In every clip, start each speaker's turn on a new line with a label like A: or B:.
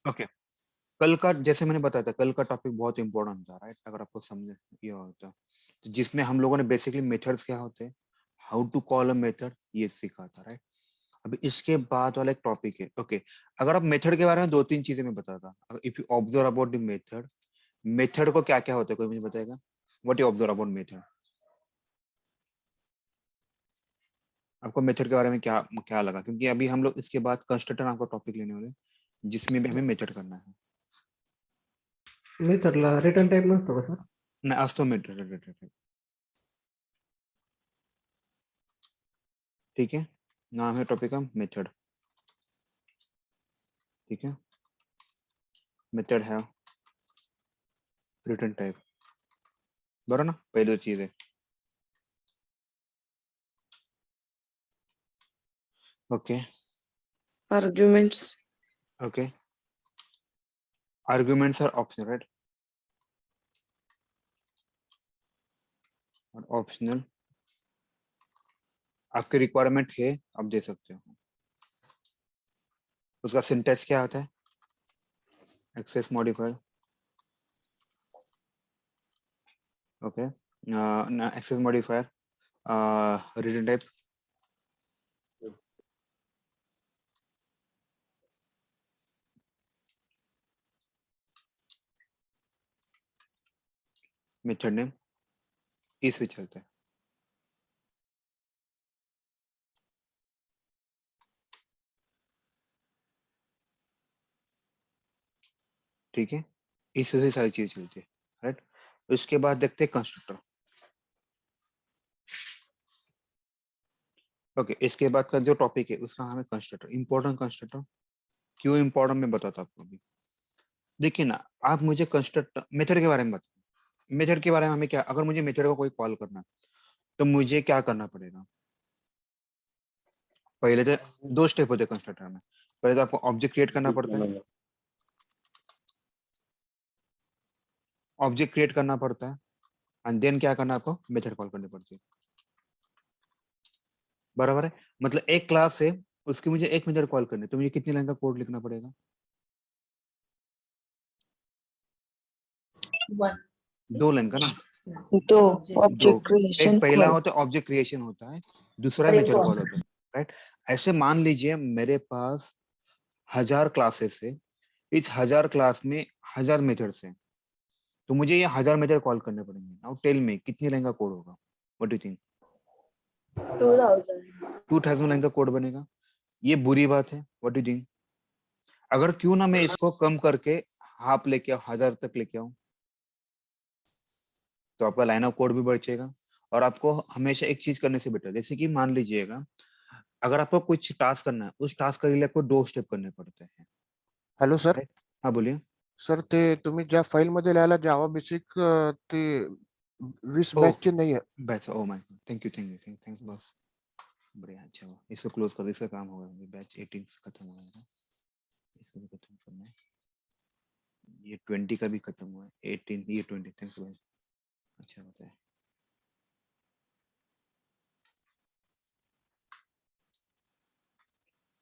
A: Okay, कल का जैसे मैंने बताया था, कल का टॉपिक बहुत इंपॉर्टेंट था, राइट? अगर आपको समझे ये होता तो, जिसमें हम लोगों ने बेसिकली मेथड्स क्या होते हैं, how to call a method, ये सीखा था, राइट? अभी इसके बाद वाला एक टॉपिक है, ओके। अगर आप मेथड के बारे में दो तीन चीजें मैं बताता, if you observe about the method, method को क्या क्या होता है, कोई मुझे बताएगा? What you observe about method? आपको मेथड के बारे में क्या क्या लगा? क्योंकि अभी हम लोग इसके बाद कंस्ट्रक्टर नाम का टॉपिक लेने वाले हैं, जिसमें भी हमें मेथड करना है।
B: मेथडला रिटर्न टाइप नसतो का सर?
A: नहीं, आज तो मेथड, ठीक है। नाम है टॉपिक का मेथड, ठीक है। मेथड है रिटर्न टाइप, बराबर ना? पहली दो चीज है, okay
C: arguments,
A: okay. Arguments are optional, right? और ऑप्शनल आपके रिक्वायरमेंट है, आप दे सकते हो। उसका सिंटेक्स क्या होता है? Access modifier, okay. Access modifier, return type, method name, इस पे चलता है, ठीक है। इस वजह से सारी चीजें चलती है, राइट? उसके बाद देखते हैं कंस्ट्रक्टर, ओके। इसके बाद का जो टॉपिक है उसका नाम है कंस्ट्रक्टर, इंपॉर्टेंट कंस्ट्रक्टर। क्यों इंपॉर्टेंट मैं बताता हूँ आपको अभी। देखिए ना, आप मुझे कंस्ट्रक्टर मेथड के बारे में बताओ। मेथड के बारे में हमें क्या, अगर मुझे मेथड को कोई कॉल करना है तो मुझे क्या करना पड़ेगा? पहले तो दो स्टेप होते हैं कंस्ट्रक्टर में। पहले तो आपको ऑब्जेक्ट क्रिएट करना पड़ता है, ऑब्जेक्ट क्रिएट करना पड़ता है, एंड देन क्या करना है आपको? मेथड कॉल करनी पड़ती है, बराबर है? मतलब एक क्लास है, उसकी मुझे एक मेथड कॉल करनी है, तो मुझे कितनी लाइन का कोड लिखना पड़ेगा?
C: one,
A: दो लाइन का ना?
C: दो,
A: दो।
C: object
A: एक
C: creation,
A: पहला
C: call.
A: होता है ऑब्जेक्ट क्रिएशन होता है, दूसरा मेथड कॉल होता है, राइट? ऐसे मान लीजिए मेरे पास 1000 क्लासेस है, इस 1000 क्लास में 1000 मेथड्स हैं, तो मुझे ये 1000 मेथड कॉल करने पड़ेंगे। नाउ टेल मी कितनी लाइन का कोड होगा? What do you think?
C: 2000.
A: 2000 line का कोड बनेगा? ये बुरी बात है? What do you think? अगर क्यों ना मैं इसको कम करके हाफ लेके आऊं, 1000 तक लेके आऊं, तो आपका लाइन ऑफ कोड भी बचेगा। और आपको हमेशा एक चीज करने से बेटर, जैसे कि मान लीजिएगा अगर आपको कुछ टास्क करना है, उस टास्क के लिए आपको दो स्टेप करने पड़ते हैं,
D: हॅलो सर.
A: राइट? हाँ बोलिए।
D: सर ते तुम्ही ज्या फाईलमध्ये लिहायला जावा बेसिक ते 20
A: ओ
D: बॅचचे नाही आहे.
A: Batch, oh my God, thank you thanks boss. बढ़िया, अच्छा हुआ, इसको क्लोज कर दो, इसका काम होगा, बैच 18 खत्म हो जाएगा, इसको भी खत्म करना है। ये 20 का भी खत्म हुआ है, 18, ये 20, थैंक्स भाई, अच्छा होता है।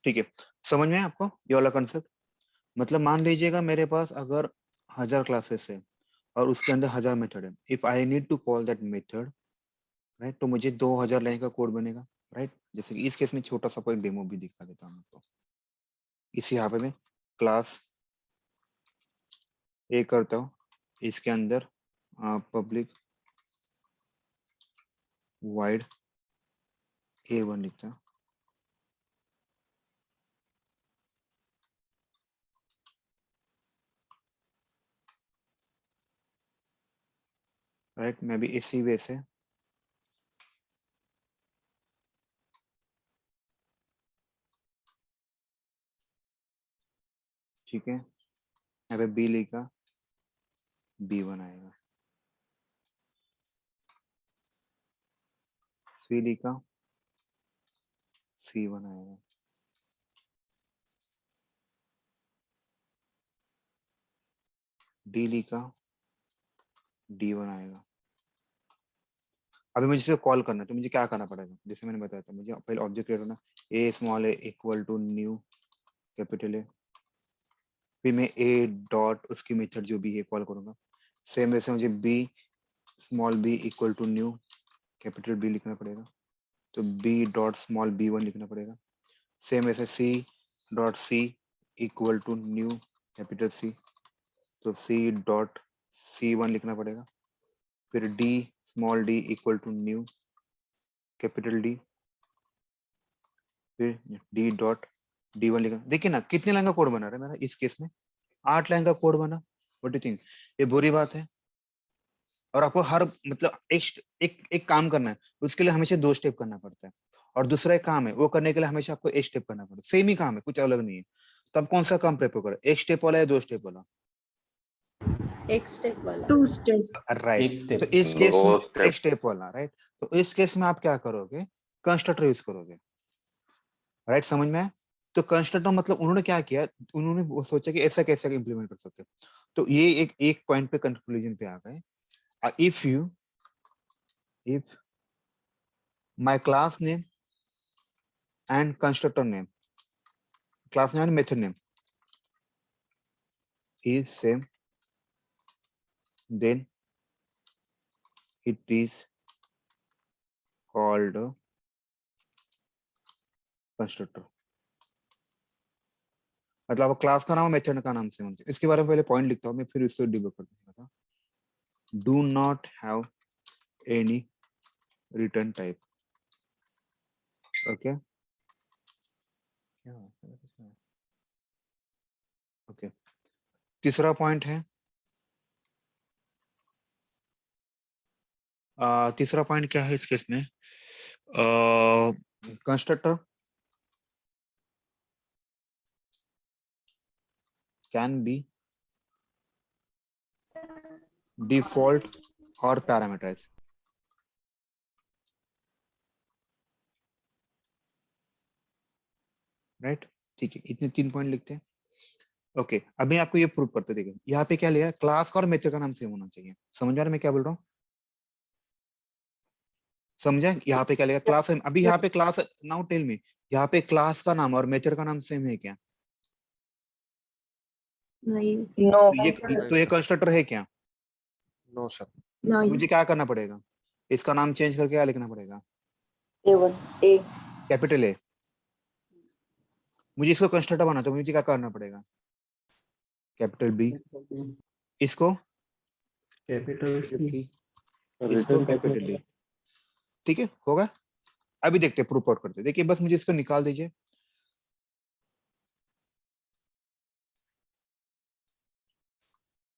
A: ठीक है, समझ में आया आपको ये वाला कंसेप्ट? मतलब मान लीजिएगा मेरे पास अगर 1000 क्लासेस है और उसके अंदर 1000 मेथड है, if I need to call that method, right, तो मुझे 2000 लाइन का कोड बनेगा, राइट? जैसे कि इस केस में छोटा सा कोई डेमो भी दिखा देता हूँ आपको। इसी यहाँ पे मैं क्लास ए करता हूँ, इसके अंदर पब्लिक वाइड A1 लिखता हूँ, राइट? मैं भी इसी वे से ठीक है, यहाँ पे B लिखा, B1 आएगा, C लिखा, C1 आएगा, D लिखा, D1 आएगा। अभी मुझे इसे कॉल करना है, तो मुझे क्या करना पड़ेगा? जैसे मैंने बताया था, मुझे पहले ऑब्जेक्ट क्रिएट करना, A small a equal to new capital A, फिर मैं ए डॉट उसकी मेथड जो भी है कॉल करूंगा। सेम वैसे मुझे B small B equal to new capital B लिखना पड़ेगा, तो B dot small B one लिखना पड़ेगा। सेम वैसे C dot C equal to new capital C, तो सी डॉट सी वन लिखना पड़ेगा। फिर D small D equal to new capital D, फिर डी डॉट डी वन लिखना। देखिए ना कितने लाइन का कोड बना रहा है मेरा इस केस में, 8 लाइन का कोड बना। व्हाट डू थिंक, ये बुरी बात है? और आपको हर मतलब एक काम करना है, उसके लिए हमेशा 2 स्टेप करना पड़ता है, और दूसरा एक काम है वो करने के लिए हमेशा आपको 1 स्टेप करना पड़ता है। सेम ही काम है, कुछ अलग नहीं है। तो आप कौन सा काम प्रेफर करो, 1 स्टेप वाला या 2 स्टेप वाला?
C: एक स्टेप वाला।
B: 2 steps.
A: राइट,
E: एक स्टेप
A: तो इस केस
F: दो
A: में
F: स्टेप।
A: 1 स्टेप वाला, राइट। तो इस केस में आप क्या करोगे, कंस्ट्रक्टर यूज करोगे, राइट। समझ में आया? तो कंस्ट्रक्टर मतलब उन्होंने क्या किया, उन्होंने वो सोचा कि ऐसा कैसे इंप्लीमेंट कर सकते हैं। तो ये एक पॉइंट पे कंक्लूजन पे आ गए। if my class name and constructor name, class name and method name is same, then it is called constructor। मतलब क्लास का नाम मेथड का नाम सेम होना। इसके बारे में पहले पॉइंट लिखता हूँ मैं, फिर इसको डिबग कर दूंगा। Do not have any return type. Okay, okay. तीसरा पॉइंट है, तीसरा पॉइंट क्या है इस केस में, कंस्ट्रक्टर कैन बी डिफॉल्ट और पैरामीटराइज। राइट, ठीक है, इतने 3 पॉइंट लिखते हैं। ओके, अभी आपको ये प्रूव करते देखिए, यहाँ पे क्या लिया, क्लास का और मेथड का नाम सेम होना चाहिए। समझ आ रहा है मैं क्या बोल रहा हूँ? समझा? यहाँ पे क्या लिखा, क्लास। अभी यहाँ पे क्लास, नाउ टेल मी, यहाँ पे क्लास का नाम और मेथड का नाम सेम है क्या?
B: नहीं.
C: No.
A: तो ये कंस्ट्रक्टर है क्या?
D: No sir.
B: नहीं.
A: मुझे क्या करना पड़ेगा, इसका नाम चेंज करके क्या लिखना पड़ेगा,
C: A1 A
A: कैपिटल ए। मुझे इसको कंस्ट्रक्टर बनाना तो मुझे क्या करना पड़ेगा, कैपिटल बी, इसको
E: कैपिटल
A: सी, इसको कैपिटल डी। ठीक है, होगा? अभी देखते हैं, प्रूफ आउट करते हैं। देखिए बस मुझे इसको निकाल दीजिए।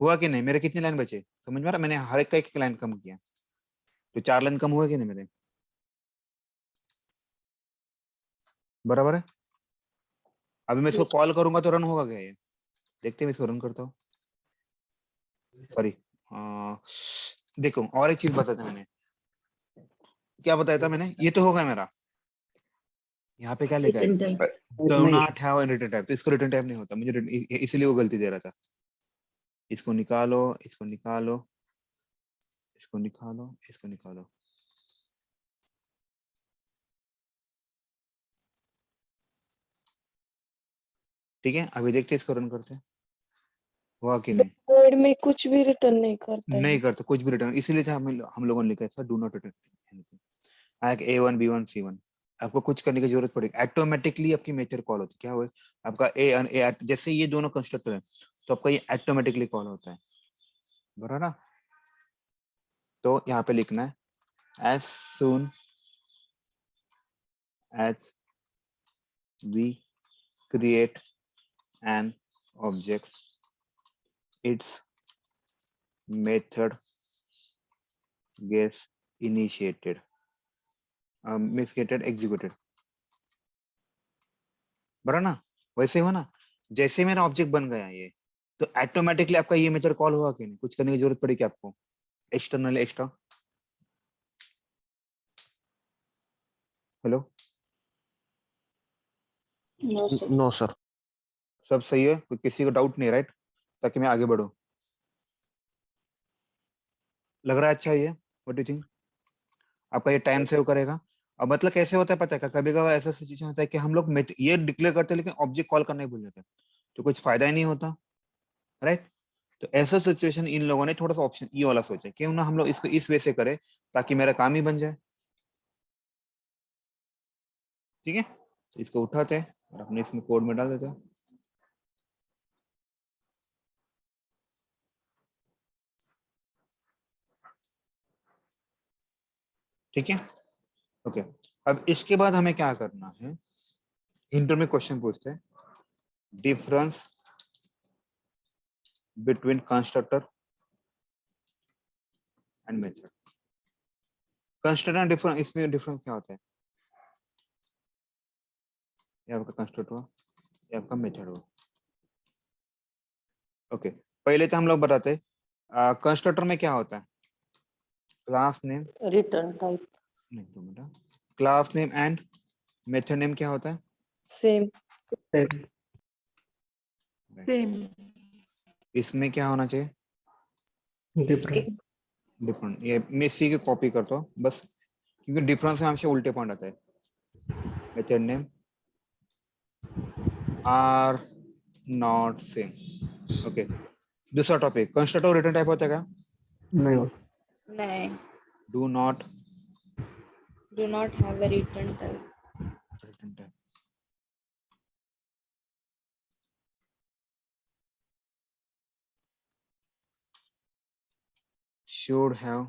A: हुआ कि नहीं? मेरे कितने लाइन बचे समझ में आ रहा? मैंने हर एक का एक लाइन कम किया, तो 4 लाइन कम हुआ कि नहीं मेरे? बराबर है। अभी मैं इसको कॉल करूंगा तो रन होगा क्या ये? देखते हैं, मैं इसको रन करता हूँ। सॉरी, देखो और एक चीज बताया था मैंने, क्या बताया था मैंने, ये तो होगा मेरा। यहाँ पे क्या लिखा है,
B: Written type.
A: Do not have any return type, तो इसको रिटर्न टाइप नहीं होता मुझे, इसलिए वो गलती दे रहा था। इसको निकालो, इसको निकालो, इसको निकालो, इसको निकालो। ठीक है, अभी देखते हैं, इसको रन करते हैं, हुआ कि नहीं।
C: वर्ड में कुछ भी रिटर्न नहीं करता
A: नहीं
C: है।
A: करता कुछ भी रिटर्न, इसीलिए था हम लोगों ने लिखा है sir, do not return A1 B1 C1। आपको कुछ करने की जरूरत पड़ेगी, ऑटोमेटिकली आपकी मेथड कॉल होती है। क्या हुआ, आपका ए जैसे ये दोनों कंस्ट्रक्टर है, तो आपका ये ऑटोमेटिकली कॉल होता है, बराबर ना? तो यहाँ पे लिखना है, as soon as we create an object, its method gets initiated, executed। बराबर ना? वैसे हो ना, जैसे मेरा ऑब्जेक्ट बन गया ये, तो ऑटोमेटिकली आपका ये मेथड कॉल हुआ कि नहीं? कुछ करने की जरूरत पड़ी क्या आपको, external extra? Hello,
C: No, sir.
D: No sir.
A: सब सही है? कोई किसी को डाउट नहीं, राइट? ताकि मैं आगे बढ़ूं। लग रहा है अच्छा ये? What do think? आपका ये टाइम सेव करेगा। अब मतलब कैसे होता है पता है क्या, कभी कभी ऐसा सिचुएशन होता है कि हम लोग ये डिक्लेयर करते हैं लेकिन ऑब्जेक्ट कॉल करना ही भूल जाते हैं, तो कुछ फायदा ही नहीं होता। राइट। तो ऐसा सिचुएशन इन लोगों ने थोड़ा सा ऑप्शन ई वाला सोचा, क्यों ना हम लोग इसको इस वे से करें ताकि मेरा काम ही बन जाए। ठीक है, तो इसको उठाते हैं और अपने इसमें कोड में डाल देते हैं। ठीक है, ओके। अब इसके बाद हमें क्या करना है, इंटर में क्वेश्चन पूछते हैं, difference between constructor and method. Constructor and difference, इसमें डिफरेंस क्या होता है, ये आपका कंस्ट्रक्टर हुआ, ये आपका मेथड हुआ। ओके, पहले तो हम लोग बताते हैं कंस्ट्रक्टर में क्या होता है, क्लास नेम,
C: रिटर्न टाइप
A: नहीं तो बेटा, class name and method name क्या होता है,
C: सेम
E: Same.
C: सेम
A: इसमें क्या होना चाहिए,
E: Different.
A: डिफरेंट। ये मैं इसी की कॉपी करता हूँ बस, क्योंकि डिफरेंस में हमसे उल्टे पॉइंट आता है। Method name are not same. Okay, दूसरा टॉपिक, कंस्ट्रक्टर रिटर्न टाइप होता है क्या,
E: नहीं होता.
C: नहीं
A: do not
C: do not have a return type
A: return type, should have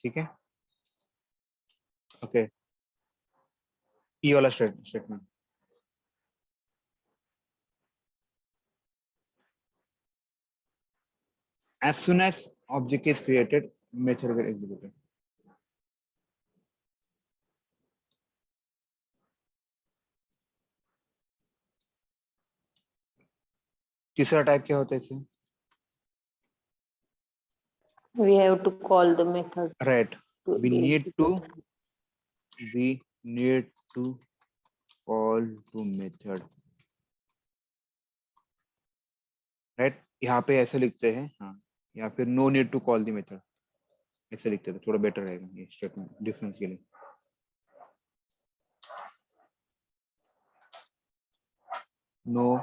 A: ठीक है, ओके। ई वाला statement, as soon as object is created method get executed। तीसरा टाइप क्या होता है इसे,
B: We have to call the method
A: right,
B: to
A: we
B: be
A: need to
B: executed.
A: call to method, right. यहाँ पे ऐसे लिखते हैं, हाँ, या फिर no need to call the method, ऐसे लिखते हैं तो थोड़ा बेटर रहेगा ये स्टेटमेंट डिफरेंस के लिए। No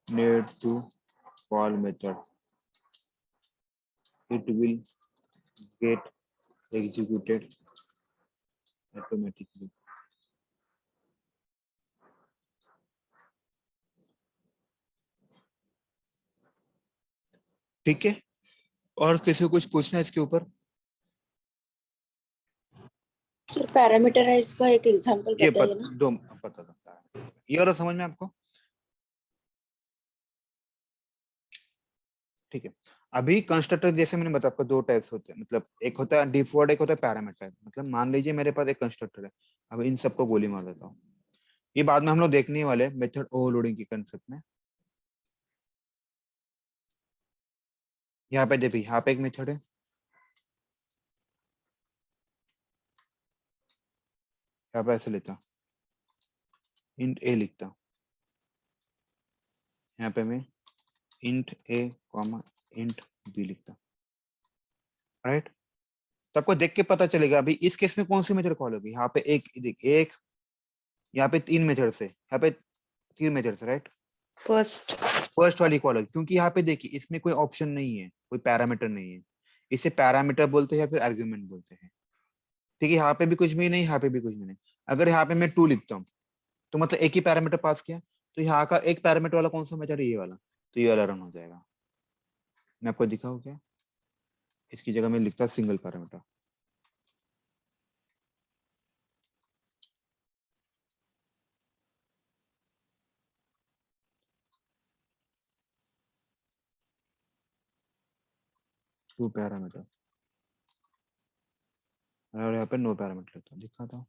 A: need to call method, it will get executed automatically। ठीक है, और किसी को कुछ पूछना है इसके ऊपर,
C: सर पैरामीटराइज का एक एग्जांपल
A: ये
C: बताइए ना।
A: दो पता था, ये और समझ में आपको, ठीक है। अभी कंस्ट्रक्टर जैसे मैंने बताया आपको दो टाइप्स होते हैं, मतलब एक होता है डिफॉल्ट, एक होता है पैरामीटर। मतलब मान लीजिए मेरे पास एक कंस्ट्रक्टर है, अब इन सबको गोली मार देता हूँ, ये बाद में हम लोग देखने वाले मेथड ओवरलोडिंग के कंसेप्ट में। यहाँ पे देखिए, यहाँ पे एक मेथड है, यहाँ पे ऐसे लेता इंट ए लिखता, यहाँ पे मैं इंट ए कॉमा इंट बी लिखता, राइट। तो आपको देख के पता चलेगा अभी इस केस में कौन सी मेथड कॉल होगी। यहाँ पे एक यहाँ पे तीन मेथड से, यहाँ पे तीन मेथड से, राइट। फर्स्ट वाली कॉल होगी, क्योंकि यहाँ पे देखिए इसमें कोई ऑप्शन नहीं है, कोई पैरामीटर नहीं है, इसे पैरामीटर बोलते हैं या फिर आर्ग्यूमेंट बोलते हैं। ठीक है, यहाँ पे भी कुछ भी नहीं, यहाँ पे भी कुछ भी नहीं। अगर यहाँ पे मैं 2 लिखता हूँ तो मतलब एक ही पैरामीटर पास किया, तो यहाँ का एक पैरामीटर वाला कौन सा मेथड है, ये वाला, तो ये वाला रन हो जाएगा। मैं आपको दिखाऊं क्या, इसकी जगह मैं लिखता सिंगल पैरामीटर, टू पैरामीटर, और यहाँ पे नो पैरामीटर लेता हूँ, दिखाता हूँ।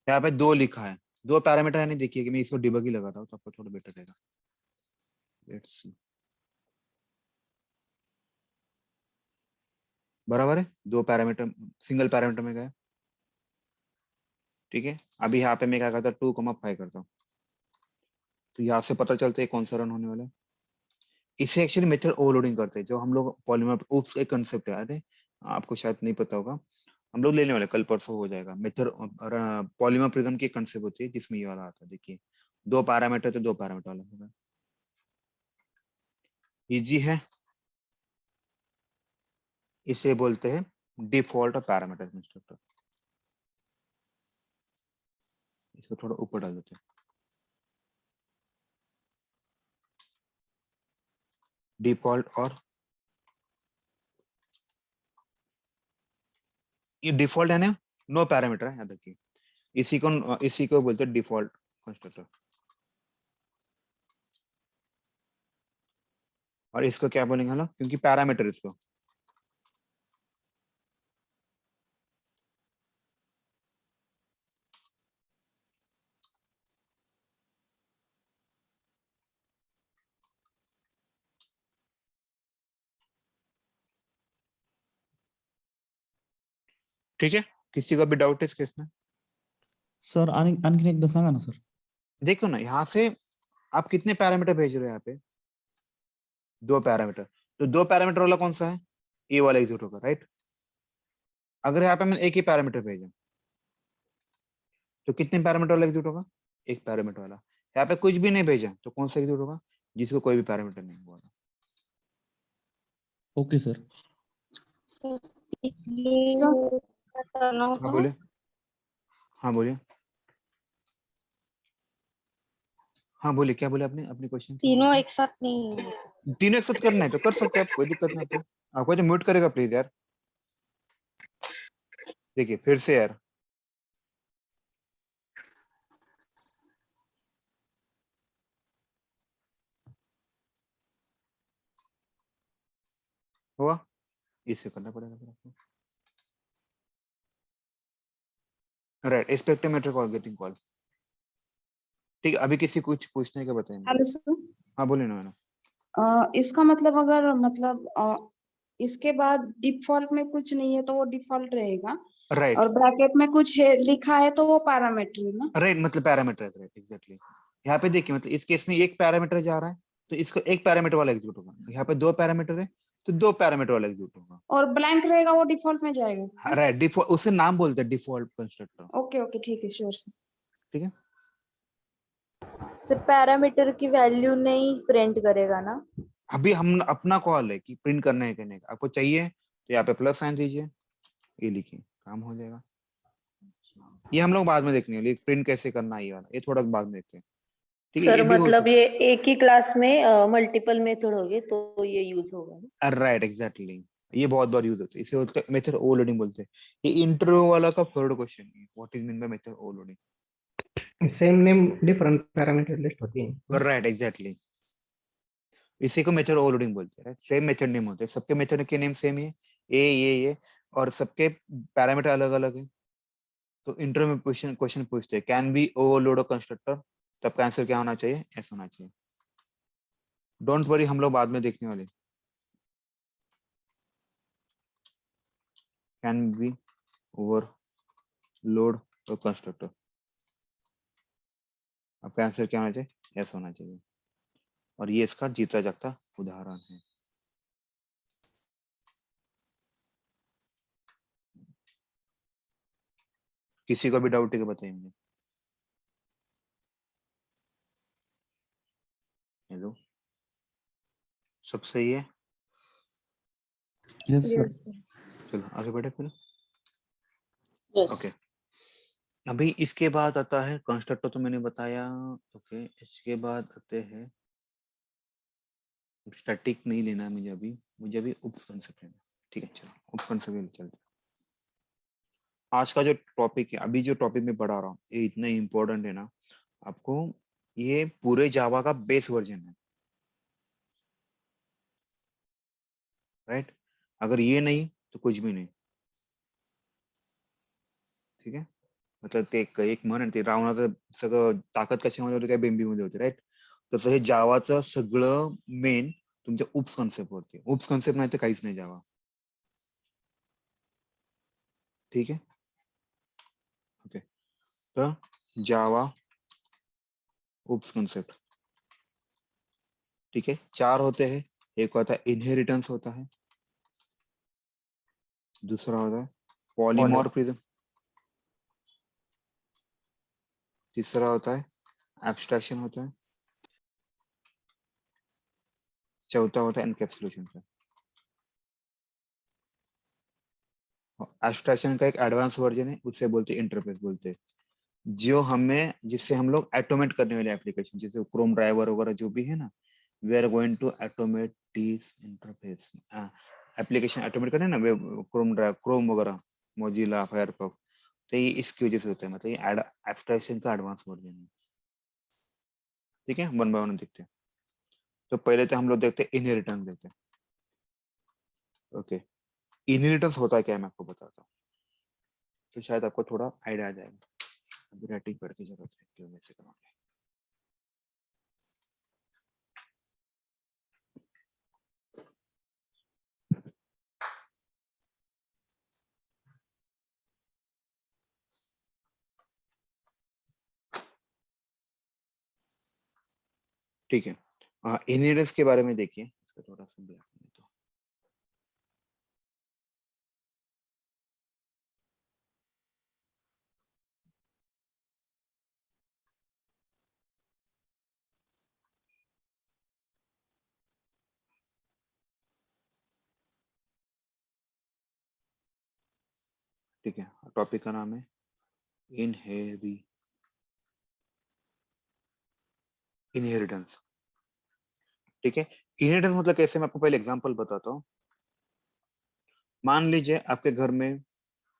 A: यहाँ पे 2 लिखा है, 2 पैरामीटर है, नहीं देखिए कि मैं इसको डिबग ही लगाता हूँ तो आपको थोड़ा बेटर रहेगा। लेट्स सी, बराबर है, 2 पैरामीटर सिंगल पैरामीटर में गए। ठीक है, अभी यहाँ पे मैं क्या करता हूँ 2,5 करता हूँ, तो यहाँ से पता चलता है कौन सा रन होने वाला है। इसे एक्चुअली मेथड ओवरलोडिंग करते हैं, जो हम लोग पॉलीमॉर्फ ओप्स एक कंसेप्ट है, अरे आपको शायद नहीं पता होगा। हम लोग लेने वाले, कल परसों हो जाएगा। मेथड पॉलीमोर्फिज्म की कंसेप्ट होती है जिसमें ये वाला आता है। देखिए 2 पैरामीटर तो 2 पैरामीटर वाला होगा। इजी है, इसे बोलते हैं डिफॉल्ट पैरामीटर कंस्ट्रक्टर। इसको थोड़ा ऊपर डाल देते हैं। डिफॉल्ट, और ये डिफॉल्ट है ना, नो पैरामीटर है, याद रखिए। इसी को बोलते हैं डिफॉल्ट कंस्ट्रक्टर। और इसको क्या बोलेंगे हम लोग, क्योंकि पैरामीटर इसको ठीक है। किसी का भी डाउट है इस केस में?
F: सर आणखीन एकदा सांगा ना सर.
A: देखो ना, यहाँ से आप कितने पैरामीटर भेज रहे हो? यहाँ पे 2 पैरामीटर, तो 2 पैरामीटर वाला कौन सा है? ए वाला एग्जीक्यूट होगा, राइट। अगर यहाँ पे मैंने एक ही पैरामीटर भेजा तो कितने पैरामीटर वाला एग्जीक्यूट होगा? एक पैरामीटर वाला। यहाँ पे कुछ भी नहीं भेजा तो कौन सा एग्जीक्यूट होगा? जिसको कोई भी पैरामीटर नहीं हुआ।
F: Okay sir.
A: हाँ बोलिए, हाँ बोलिए, हाँ बोलिए, क्या बोले आपने? अपनी क्वेश्चन
C: तीनों एक साथ नहीं।
A: तीनों एक साथ करना है तो कर सकते हैं आप, कोई दिक्कत नहीं। आपको जो म्यूट करेगा प्लीज यार। देखिए फिर से यार, हुआ? इसे करना पड़ेगा फिर आपको। राइट, एक्सपेक्टोमेट्र कॉल, गेटिंग कॉल। ठीक है, अभी किसी कुछ पूछने का बताइए।
G: Hello sir.
A: हाँ बोलिए ना मैडम।
G: इसका मतलब अगर इसके बाद डिफॉल्ट में कुछ नहीं है तो वो डिफॉल्ट रहेगा,
A: राइट
G: और ब्रैकेट में कुछ है लिखा है तो वो पैरामीटर है ना.
A: राइट, मतलब पैरामीटर है, राइट एग्जैक्टली। यहाँ पे देखिए, मतलब इस केस में एक पैरामीटर जा रहा है तो इसको एक पैरामीटर वाला एग्जीक्यूट होगा। यहाँ पे 2 पैरामीटर है तो 2 पैरामीटर वाला एग्जीक्यूट होगा।
G: और ब्लैंक रहेगा वो डिफॉल्ट में जाएगा.
A: राइट, डिफॉल्ट, उसे नाम बोलते हैं डिफॉल्ट कंस्ट्रक्टर।
G: ओके ओके ठीक है, श्योर सर.
A: ठीक है,
C: सिर्फ पैरामीटर की वैल्यू नहीं प्रिंट करेगा ना?
A: अभी हम अपना कॉल है कि प्रिंट करने है करने का। आपको चाहिए तो यहाँ पे प्लस साइन दीजिए, ये लिखिए, काम हो जाएगा। ये हम लोग बाद में देखने वाले, प्रिंट कैसे करना है ये वाला, ये थोड़ा बाद में देखते हैं। ठीक है,
B: सर
A: ये भी हो
B: मतलब
A: सकता
B: ये एक ही क्लास में मल्टीपल मेथड होंगे तो ये यूज होगा।
A: है। राइट एग्जैक्टली, ये बहुत बार यूज होता है। इसे होता है मेथड ओवरलोडिंग बोलते हैं। ये इंटरव्यू वाला का थर्ड क्वेश्चन है, what is mean by method overloading.
E: Same name different parameter list होती है.
A: राइट एग्जैक्टली, इसी को मेथड ओवरलोडिंग बोलते हैं। राइट, सेम मेथड नेम होते हैं, सबके मेथड के नेम सेम ही है, ये और सबके पैरामीटर अलग अलग है। तो इंटरव्यू में क्वेश्चन पूछते हैं, can be overload a constructor, तब का आंसर क्या होना चाहिए? ऐसा होना चाहिए। डोंट वरी, हम लोग बाद में देखने वाले। Can be overload a constructor, आपका आंसर क्या होना चाहिए? ऐसा होना चाहिए। और ये इसका जीता जागता उदाहरण है। किसी को भी डाउट है कि बताइए मुझे। हेलो, सब सही है?
F: Yes sir.
A: चलो आगे बढ़े फिर। ओके, अभी इसके बाद आता है कंस्ट्रक्टर, तो मैंने बताया। ओके, इसके बाद आते हैं, स्टैटिक नहीं लेना है मुझे अभी उप कंसेप्ट लेना। ठीक है, चलो उप कंसेप्ट चलते हैं। आज का जो टॉपिक है, अभी जो टॉपिक मैं पढ़ा रहा हूँ, ये इतना इम्पोर्टेंट है ना आपको। ये पूरे जावा का बेस वर्जन है, राइट। अगर ये नहीं तो कुछ भी नहीं। ठीक आहे, मतलब ते एक म्हण आहे, ते रावणाचं सगळं ताकद कशामध्ये होती? काय बेंबीमध्ये होती, राईट. तसं हे जावाचं सगळं मेन तुमच्या उप्स कॉन्सेप्ट वरती. उप्स कॉन्सेप्ट नाही तर काहीच नाही जावा. ठीक है, ओके. तर जावा उप्स कॉन्सेप्ट, ठीक है, 4 होते हैं. एक होता है इनहेरिटेंस होता है, दूसरा होता है पॉलीमॉर्फिज्म, तीसरा होता है एब्स्ट्रैक्शन होता है, चौथा होता है एनकैप्सुलेशन का। एब्स्ट्रैक्शन का एक एडवांस वर्जन है, उससे बोलते हैं इंटरफेस बोलते हैं, जो हमें जिससे हम लोग ऑटोमेट करने वाले एप्लीकेशन जैसे क्रोम ड्राइवर वगैरह जो भी है ना, we are going to automate this interface. Application automate करने ना, क्रोम ड्राइव, क्रोम वगैरह, मोजिला, फायरफॉक्स, तो ये इसकी वजह से होता है, मतलब ये एब्स्ट्रैक्शन का एडवांस वर्जन है। ठीक है, वन बाय वन देखते हैं। तो पहले तो हम लोग देखते हैं इनहेरिटेंस देखते हैं। ओके, इनहेरिटेंस होता है क्या, मैं आपको बताता हूँ, तो शायद आपको थोड़ा आइडिया आ जाएगा। अभी राइटिंग पढ़ की जरूरत है, क्यों वैसे करोगे। ठीक है, इनहेरिटेंस के बारे में देखिए, इसका थोड़ा सा ब्लैक में तो ठीक है। टॉपिक का नाम है इनहेरिटेंस। ठीक है, इनहेरिटेंस मतलब कैसे, मैं आपको पहले एग्जांपल बताता हूँ। मान लीजिए आपके घर में,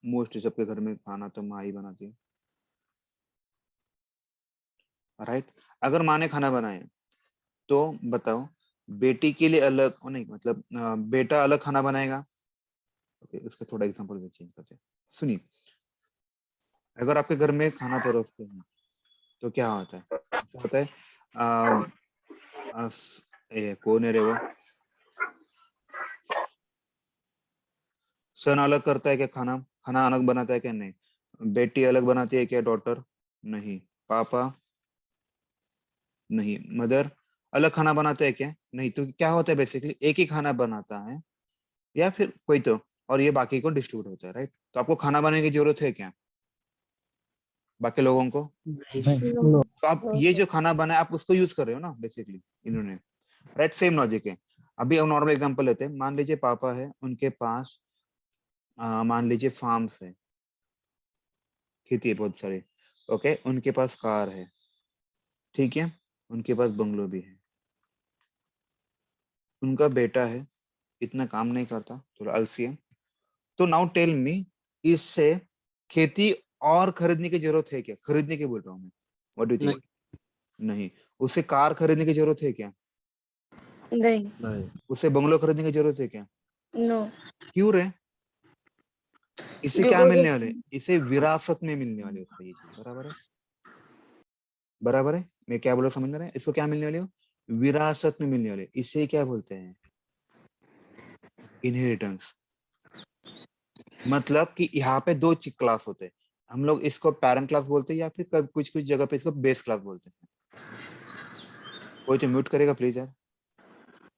A: मोस्टली सबके घर में खाना तो माँ ही बनाती है, राइट। अगर माँ ने खाना बनाया तो बताओ, बेटी के लिए अलग नहीं, मतलब बेटा अलग खाना बनाएगा। ओके, उसका थोड़ा एग्जांपल में चेंज करते हैं, सुनिए। अगर आपके घर में खाना परोसते हैं तो क्या होता है, क्या होता है, कौन है रे वो, सन अलग करता है क्या, खाना खाना अलग बनाता है क्या, नहीं। बेटी अलग बनाती है क्या, डॉटर, नहीं। पापा, नहीं। मदर अलग खाना बनाते हैं क्या, नहीं। तो क्या होता है, बेसिकली एक ही खाना बनाता है या फिर कोई तो, और ये बाकी को डिस्ट्रीब्यूट होता है, राइट। तो आपको खाना बनाने की जरूरत है क्या, बाकी लोगों को।
F: नहीं।
A: तो आप ये जो खाना बना है आप उसको यूज कर रहे हो ना, बेसिकली इन्होंने, राइट। सेम लॉजिक है। अभी हम नॉर्मल एग्जांपल लेते हैं, मान लीजिए पापा है, उनके पास मान लीजिए फार्म्स है, खेती है बहुत सारे। ओके, उनके पास कार है, ठीक है, उनके पास बंगलो भी है। उनका बेटा है, इतना काम नहीं करता, थोड़ा आलसी है। तो नाउ टेल मी, इससे खेती और खरीदने की जरूरत है क्या, खरीदने की बोल रहा हूँ मैं, व्हाट डू यू थिंक। नहीं। उसे कार खरीदने की जरूरत है क्या,
H: नहीं।
A: नहीं। उसे बंगलो खरीदने की जरूरत है क्या,
H: नो।
A: क्यों रे, इसे क्या मिलने वाले, इसे विरासत में मिलने वाले उसको ये चीज, बराबर है, बराबर है। मैं क्या बोल रहा हूँ समझ में आ रहा है, इसको क्या मिलने वाले हो, विरासत में मिलने वाले, इसे क्या बोलते हैं, इनहेरिटेंस। मतलब कि यहाँ पे दो क्लास होते हैं, हम लोग इसको पैरेंट क्लास बोलते हैं, या फिर कुछ कुछ जगह पे इसको बेस क्लास बोलते हैं। कोई तो म्यूट करेगा प्लीज यार।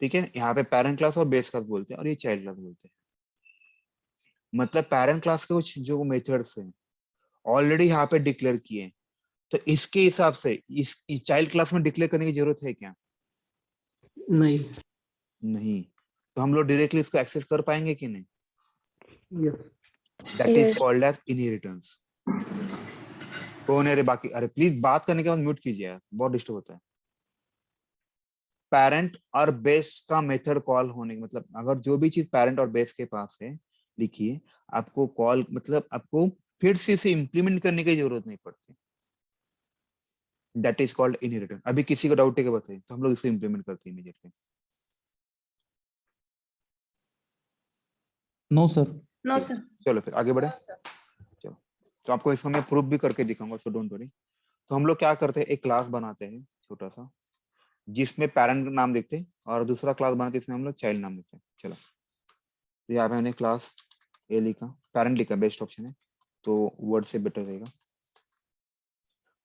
A: ठीक है, यहाँ पे पेरेंट क्लास और बेस क्लास बोलते हैं, और ये चाइल्ड क्लास बोलते हैं। मतलब पेरेंट क्लास के कुछ जो मेथड्स हैं ऑलरेडी यहाँ पे डिक्लेयर किए हैं, तो इसके हिसाब से इस चाइल्ड क्लास में डिक्लेयर करने की जरूरत है क्या,
E: नहीं।
A: नहीं। तो हम लोग डायरेक्टली इसको एक्सेस कर पाएंगे कि नहीं,
E: yes.
A: That is called as inheritance. कौन है रे बाकी, अरे प्लीज बात करने के बाद म्यूट कीजिए यार, बहुत डिस्टर्ब होता है। पेरेंट और बेस का मेथड कॉल होने मतलब अगर जो भी चीज पेरेंट और बेस के पास है लिखिए, आपको कॉल मतलब आपको फिर से इसे इंप्लीमेंट करने की जरूरत नहीं पड़ती, दैट इज कॉल्ड इनहेरिटेंस। अभी किसी को डाउट है क्या बताइए, तो हम लोग इसे इंप्लीमेंट करते हैं immediately.
F: No sir.
G: No sir.
A: चलो फिर आगे बढ़े, चलो। तो आपको इसको मैं प्रूफ भी करके दिखाऊंगा, सो डोंट वरी। तो हम लोग क्या करते हैं, एक क्लास बनाते हैं छोटा सा, जिसमें पेरेंट नाम लिखते हैं, और दूसरा क्लास बनाते हैं इसमें हम लोग चाइल्ड नाम लिखते हैं। चलो, तो यहाँ पे मैंने क्लास ए लिखा, पेरेंट लिखा, बेस्ट ऑप्शन है, तो वर्ड से बेटर रहेगा।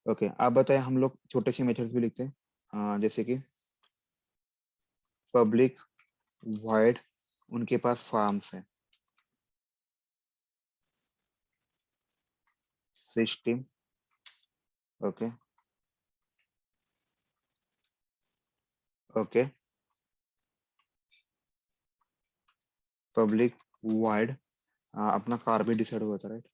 A: ओके, आप बताएं, हम लोग छोटे से मेथड्स भी लिखते हैं, जैसे कि पब्लिक वॉइड, उनके पास फार्म्स है, system, okay okay, public wide, अपना कार भी डिसाइड हुआ था राइट।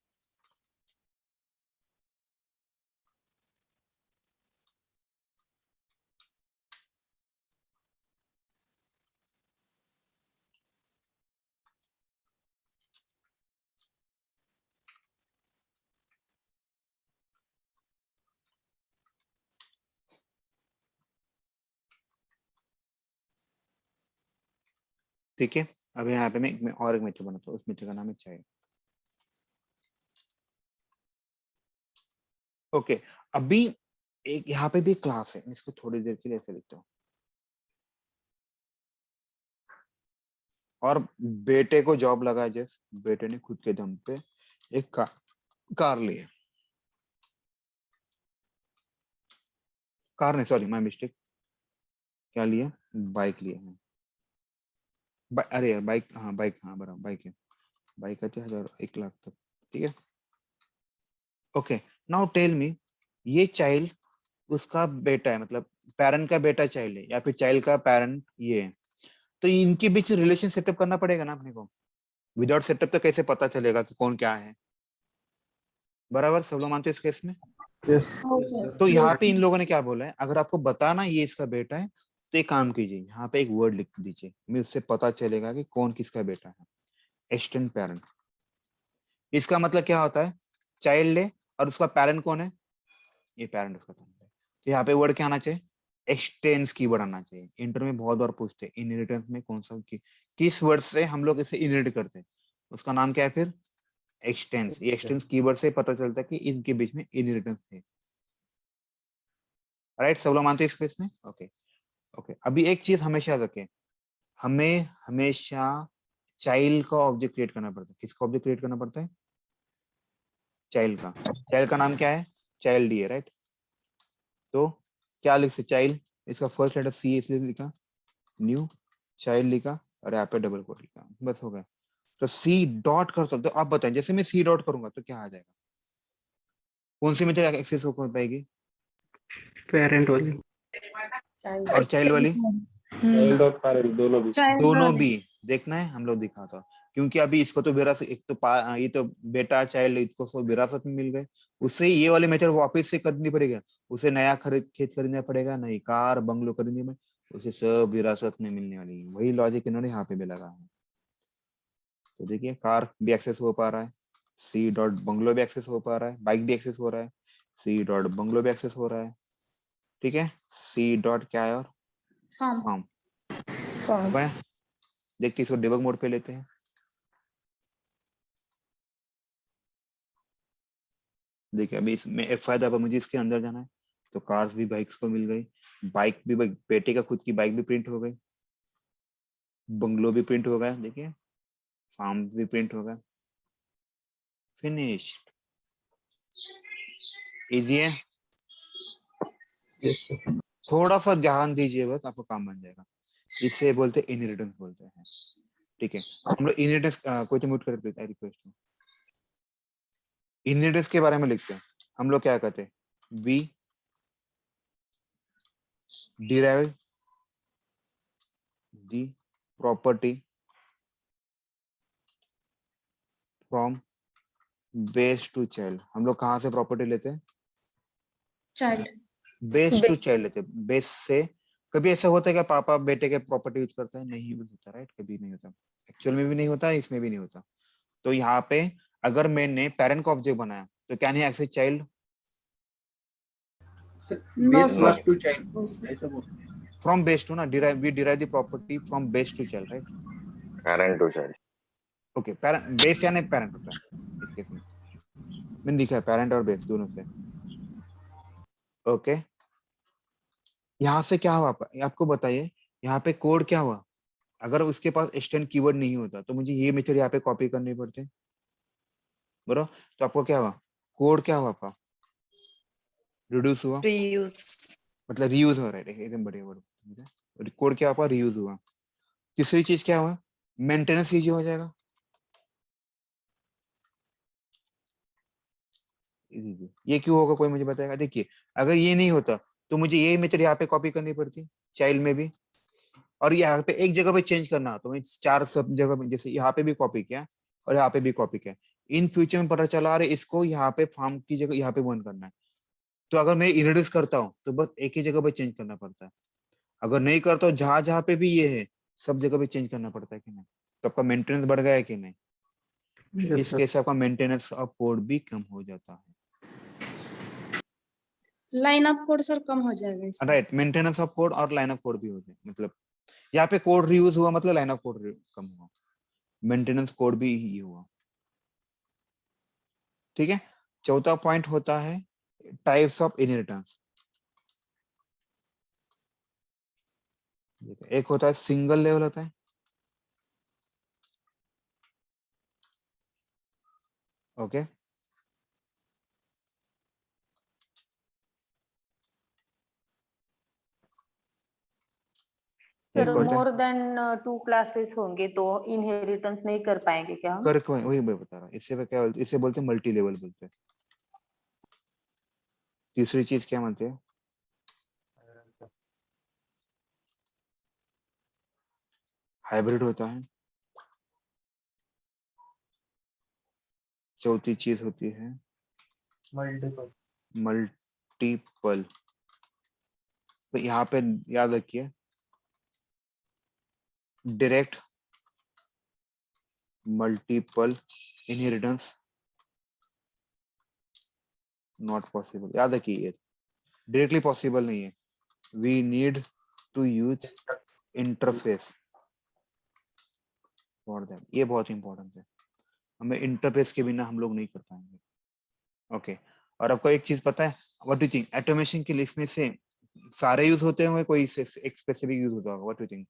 A: ठीक है, अब यहाँ पे मैं और एक मेथड बनाता हूँ, उस मेथड का नाम है चाइल्ड। ओके, अभी एक यहाँ पे भी क्लास है, मैं इसको थोड़ी देर के लिए ऐसे लिखता हूँ। और बेटे को जॉब लगा, जैसे बेटे ने खुद के दम पे एक कार लिया, कार नहीं, सॉरी माय मिस्टेक, क्या लिया, बाइक लिया है। अरे यार बाइक, हाँ बाइक, हाँ बराबर बाइक है, बाइक आती है 1000 1 लाख तक, ठीक है। ओके, नाउ टेल मी, ये चाइल्ड उसका बेटा है, मतलब पेरेंट का बेटा चाइल्ड है, या फिर चाइल्ड का पेरेंट ये है, तो इनके बीच रिलेशन सेटअप करना पड़ेगा ना अपने को। विदाउट सेटअप तो कैसे पता चलेगा कि कौन क्या है, बराबर सब लोग मानते हैं इस केस में। तो यहाँ पे इन लोगों ने क्या बोला है, अगर आपको बताना ये इसका बेटा है तो एक काम कीजिए, यहाँ पे एक वर्ड लिख दीजिए, हमें उससे पता चलेगा कि कौन किसका बेटा है। एक्सटेंड पेरेंट, इसका मतलब क्या होता है, चाइल्ड है और उसका पेरेंट कौन है, ये पेरेंट उसका पेरेंट है। तो यहाँ पे वर्ड क्या आना चाहिए, एक्सटेंस कीवर्ड आना चाहिए। इंटर में बहुत बार पूछते हैं इनहेरिटेंस में कौन सा किस वर्ड से हम लोग इसे इनहेरिट करते हैं, उसका नाम क्या है फिर एक्सटेंस। ये एक्सटेंस कीवर्ड से पता चलता है कि इनके बीच में इनहेरिटेंस है, राइट। सब लोग मानते हैं इस केस में, ओके ओके। अभी एक चीज हमेशा याद रखें, हमें हमेशा चाइल्ड का ऑब्जेक्ट क्रिएट करना पड़ता है। किसका ऑब्जेक्ट क्रिएट करना पड़ता है, चाइल्ड का। चाइल्ड का नाम क्या है, चाइल्ड ही है, राइट। तो क्या लिख सकते, चाइल्ड, इसका फर्स्ट लेटर सी इसलिए लिखा, न्यू चाइल्ड लिखा और यहाँ पे डबल कोट लिखा, बस हो गया। तो सी डॉट कर सकते हो आप, बताएं जैसे मैं सी डॉट करूंगा तो क्या आ जाएगा, कौन सी मेथड एक्सेस हो पाएगी,
E: पेरेंट वाली।
A: और चाइल्ड वाली,
H: हम्म,
A: दोनों भी देखना है हम लोग दिखाता, क्योंकि अभी इसको तो विरासत, एक तो ये तो बेटा चाइल्ड, इसको तो विरासत में मिल गए, उससे ये वाली मेथड वापस से करनी पड़ेगा, उसे नया खेत खरीदना पड़ेगा, नई कार बंगलो खरीदनी में, उसे सब विरासत में मिलने वाली है। वही लॉजिक इन्होंने यहाँ पे भी लगा है। तो देखिए कार भी एक्सेस हो पा रहा है, सी डॉट बंगलो भी एक्सेस हो पा रहा है, बाइक भी एक्सेस हो रहा है, सी डॉट बंगलो भी एक्सेस हो रहा है, ठीक है। सी डॉट क्या है, और
G: फार्म।
A: Farm
H: form.
A: हो गया। देखते इसको डिबग मोड पे लेते हैं। देखिए अभी इसमें एक फायदा, अब मुझे इसके अंदर जाना है, तो कार्स भी बाइक्स को मिल गई, बाइक भी, बेटे का खुद की बाइक भी प्रिंट हो गई, बंगलो भी प्रिंट हो गया, देखिए फार्म भी प्रिंट हो गया, फिनिश। इजी है, थोड़ा सा ध्यान दीजिए बस, आपको काम बन जाएगा। इससे बोलते हैं इनहेरिटेंस बोलते हैं, ठीक है। हम लोग इनहेरिटेंस, कोई तो म्यूट कर देता है, रिक्वेस्ट है। इनहेरिटेंस के बारे में लिखते हैं हम लोग, क्या कहते हैं, we derive the property from base to child. हम लोग कहाँ से प्रॉपर्टी लेते हैं,
G: चाइल्ड।
A: बेस टू चाइल्ड लेते हैं, बेस से। कभी ऐसा होता है क्या पापा बेटे के प्रॉपर्टी यूज करता है, नहीं यूज होता, राइट, कभी नहीं होता, एक्चुअल में भी नहीं होता, इसमें भी नहीं होता। तो यहाँ पे अगर मैंने पेरेंट का ऑब्जेक्ट बनाया तो can he access child,
G: no sir.
A: From base to ना, derive, we derive the property from base to child, right.
I: parent to child.
A: Okay, parent base यानी पेरेंट होता है इस केस में, मैंने दिखा है पेरेंट और बेस दोनों से, ओके। यहाँ से क्या हुआ आपको बताइए, यहाँ पे कोड क्या हुआ, अगर उसके पास एक्सटेंड कीवर्ड नहीं होता तो मुझे ये मेथड यहाँ पे कॉपी करने पड़ते, बरो। तो आपको क्या हुआ, कोड क्या हुआ आपका, रिड्यूस हुआ,
H: रीयूज।
A: मतलब रीयूज हो रहा है, एकदम बढ़िया वर्ड। कोड क्या हुआ, रीयूज हुआ। तीसरी चीज क्या हुआ, मेंटेनेंस इजी हो जाएगा, ये क्यों होगा, कोई मुझे बताएगा? देखिए, अगर ये नहीं होता तो मुझे ये मेथड यहाँ पे कॉपी करनी पड़ती, चाइल्ड में भी, और यहाँ पे एक जगह पे चेंज करना, तो मैं 4 सब जगह पे, जैसे यहाँ पे भी कॉपी किया और यहाँ पे भी कॉपी किया, इन फ्यूचर में पता चला अरे इसको यहाँ पे फार्म की जगह यहाँ पे वन करना है, तो अगर मैं इंट्रोड्यूस करता हूँ तो बस एक ही जगह पे चेंज करना पड़ता है। अगर नहीं करता हूँ, जहां जहां पे भी ये है सब जगह पे चेंज करना पड़ता है कि नहीं? तो आपका मेंटेनेंस बढ़ गया है कि नहीं?
E: Yes,
A: इस
E: sir.
A: केस से आपका मेंटेनेंस ऑफ कोड भी कम हो जाता है।
G: लाइन ऑफ कोड सर कम हो जाएगा इसका।
A: राइट, मेंटेनेंस ऑफ कोड और लाइन ऑफ कोड भी हो जाए, मतलब यहाँ पे कोड रीयूज हुआ मतलब लाइन ऑफ कोड कम हुआ, मेंटेनेंस कोड भी ही हुआ। ठीक है, चौथा पॉइंट होता है टाइप्स ऑफ इनहेरिटेंस। एक होता है सिंगल लेवल होता है, ओके,
B: सर
A: एक होता है
B: मोर देन 2 क्लासेस होंगे तो इनहेरिटेंस नहीं कर पाएंगे क्या हम?
A: कर, वही मैं बता रहा हूँ, इससे क्या बोलते, इसे बोलते हैं मल्टी लेवल बोलते हैं। तीसरी चीज क्या मानते हैं? हाइब्रिड होता है। चौथी चीज होती है मल्टीपल। तो यहाँ पे याद रखिए, direct multiple inheritance not possible. याद रखिए, ये डायरेक्टली पॉसिबल नहीं है, we need to use interface for that. ये बहुत इंपॉर्टेंट है, हमें इंटरफेस के बिना हम लोग नहीं कर पाएंगे। ओके, और आपको एक चीज पता है, व्हाट डू थिंक, ऑटोमेशन के लिस्ट में से सारे यूज होते होंगे, कोई एक स्पेसिफिक यूज होता होगा? व्हाट डू थिंक,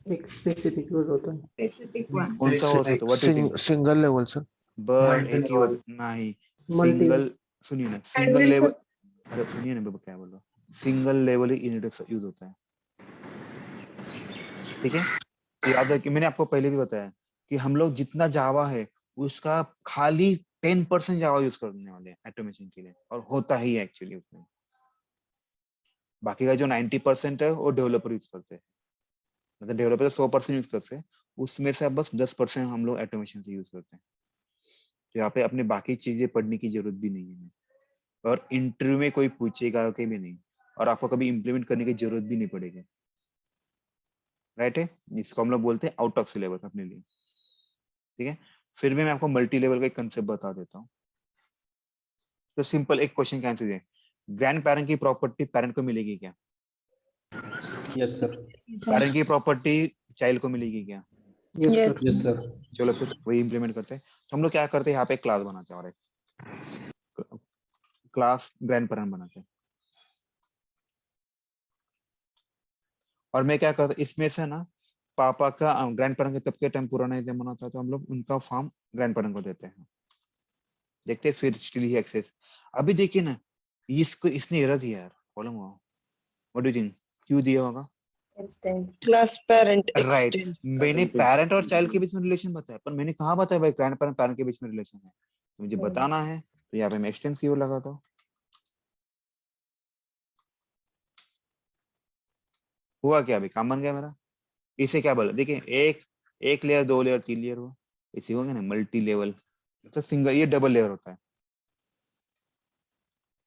E: एक स्पेसिफिक यूज होता है।
H: Specific one.
A: कौन सा हो सकता है? What do think?
D: Single level sir.
A: बस एक ही नहीं,
E: Multi-
A: सिंगल, सुनिए ना, सिंगल लेवल, अरे सुनिए ना बाबा क्या बोल रहा हूँ, सिंगल लेवल ही इनहेरिटेंस यूज होता है। ठीक है, तो याद रखिए, मैंने आपको पहले भी बताया कि हम लोग जितना जावा है उसका खाली 10% जावा यूज करने वाले हैं ऑटोमेशन के लिए, और होता ही है एक्चुअली उसमें। बाकी का जो 90% है वो डेवलपर यूज करते हैं, मतलब डेवलपर 100% यूज करते हैं, उसमें से अब बस 10% हम लोग ऑटोमेशन से यूज करते हैं। तो यहाँ पे अपने बाकी चीजें पढ़ने की जरूरत भी नहीं है, और इंटरव्यू में कोई पूछेगा कि भी नहीं, और आपको कभी इम्प्लीमेंट करने की जरूरत भी नहीं पड़ेगी। राइट है, जिसको हम लोग बोलते हैं आउट ऑफ सिलेबस अपने लिए। ठीक है, फिर भी मैं आपको मल्टी लेवल का एक कंसेप्ट बता देता हूँ। तो सिंपल एक क्वेश्चन का आंसर है, ग्रैंड पेरेंट की प्रॉपर्टी पेरेंट को मिलेगी क्या?
F: Yes sir.
A: पेरेंट की प्रॉपर्टी चाइल्ड को मिलेगी क्या?
E: Yes,
H: Yes.
E: sir.
F: Yes sir.
A: चलो फिर वही इंप्लीमेंट करते हैं। तो हम लोग क्या करते हैं, यहाँ पे क्लास बनाते हैं और एक क्लास ग्रैंड पेरेंट बनाते हैं, और मैं क्या करता, इसमें से ना पापा का ग्रैंड पेरेंट का तब के टाइम पूरा नहीं जमा होता, तो हम लोग उनका फॉर्म ग्रैंड पेरेंट को देते हैं। देखते हैं फिर स्टिल ही एक्सेस। अभी देखिए ना, इसको इसने एरर दिया यार, कॉलम हुआ, व्हाट डू यू थिंक, क्यों दिया होगा?
H: Class parent
A: right,
H: extends.
A: मैंने पेरेंट और चाइल्ड के बीच में रिलेशन बताया, पर मैंने कहा बताया भाई ग्रैंड पेरेंट पेरेंट के बीच में रिलेशन है, तो मुझे बताना है, तो यहाँ पे मैं एक्सटेंड कीवर्ड लगाता हूँ। हुआ क्या, अभी काम बन गया मेरा। इसे क्या बोला, देखिए, एक लेयर, 2 लेयर, 3 लेयर हुआ, इसे हो गया ना मल्टी लेवल। तो सिंगल, ये डबल लेयर होता है,